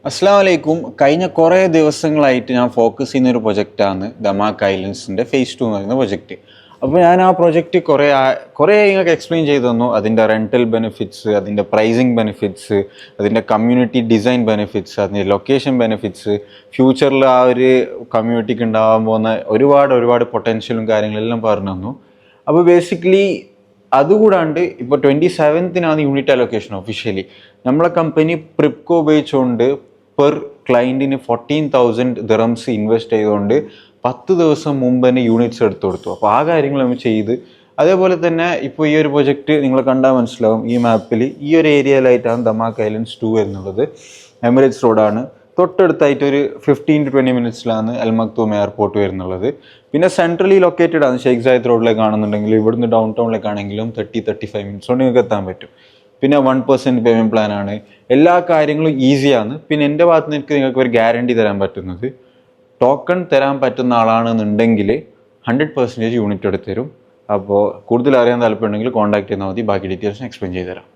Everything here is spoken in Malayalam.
അസ്സലാമു അലൈക്കും. കഴിഞ്ഞ കുറേ ദിവസങ്ങളായിട്ട് ഞാൻ ഫോക്കസ് ചെയ്യുന്ന ഒരു പ്രൊജക്റ്റാണ് ദമാക് ഐലൻഡ്സിൻ്റെ ഫേസ് 2 എന്ന് പറയുന്ന പ്രൊജക്റ്റ്. അപ്പോൾ ഞാൻ ആ പ്രൊജക്റ്റ് കുറേ നിങ്ങൾക്ക് എക്സ്പ്ലെയിൻ ചെയ്തു തന്നു. അതിൻ്റെ റെൻറ്റൽ ബെനിഫിറ്റ്സ്, അതിൻ്റെ പ്രൈസിങ് ബെനിഫിറ്റ്സ്, അതിൻ്റെ കമ്മ്യൂണിറ്റി ഡിസൈൻ ബെനിഫിറ്റ്സ്, അതിൻ്റെ ലൊക്കേഷൻ ബെനിഫിറ്റ്സ്, ഫ്യൂച്ചറിൽ ആ ഒരു കമ്മ്യൂണിറ്റിക്ക് ഉണ്ടാകാൻ പോകുന്ന ഒരുപാട് പൊട്ടൻഷ്യലും കാര്യങ്ങളെല്ലാം പറഞ്ഞു തന്നു. അപ്പോൾ ബേസിക്കലി അതുകൂടാണ്ട് ഇപ്പോൾ 27th യൂണിറ്റ് അലൊക്കേഷൻ ഒഫീഷ്യലി നമ്മളെ കമ്പനി പ്രിപ്കോ ഉപയോഗിച്ചുകൊണ്ട് പെർ ക്ലയൻറ്റിന് 14,000 ദിറംസ് ഇൻവെസ്റ്റ് ചെയ്തുകൊണ്ട് 10 ദിവസം മുമ്പ് തന്നെ യൂണിറ്റ്സ് എടുത്തു കൊടുത്തു. അപ്പോൾ ആ കാര്യങ്ങൾ നമ്മൾ ചെയ്ത്, അതേപോലെ തന്നെ ഇപ്പോൾ ഈ ഒരു പ്രൊജക്റ്റ് നിങ്ങൾ കണ്ടാൽ മനസ്സിലാവും, ഈ മാപ്പിൽ ഈ ഒരു ഏരിയയിലായിട്ടാണ് ദമാക് ഐലൻഡ്സ് 2 എന്നുള്ളത്. എമിറേറ്റ്സ് റോഡാണ്. തൊട്ടടുത്തായിട്ട് ഒരു 15 to 20 മിനിറ്റ്സിലാണ് അൽ മക്തൂം എയർപോർട്ട് വരുന്നുള്ളത്. പിന്നെ സെൻട്രലി ലൊക്കേറ്റഡ് ആണ്. ഷെയ്ഖ് സായിദ് റോഡിലേക്ക് ആണെന്നുണ്ടെങ്കിൽ ഇവിടുന്ന് ഡൗൺ ടൗണിലേക്കാണെങ്കിലും 30-35 മിനിറ്റ്സ് കൊണ്ട് നിങ്ങൾക്ക് എത്താൻ പറ്റും. പിന്നെ 1% പേയ്മെൻറ്റ് പ്ലാനാണ്. എല്ലാ കാര്യങ്ങളും ഈസിയാണ്. പിന്നെ എൻ്റെ ഭാഗത്ത് നിന്ന് നിങ്ങൾക്ക് ഒരു ഗ്യാരണ്ടി തരാൻ പറ്റുന്നത്, ടോക്കൺ തരാൻ പറ്റുന്ന ആളാണെന്നുണ്ടെങ്കിൽ 100% യൂണിറ്റ് എടുത്ത് തരും. അപ്പോൾ കൂടുതൽ അറിയാൻ താല്പര്യമുണ്ടെങ്കിൽ കോൺടാക്ട് ചെയ്താൽ മതി. ബാക്കി ഡീറ്റെയിൽസ് എക്സ്പ്ലെയിൻ ചെയ്തു തരാം.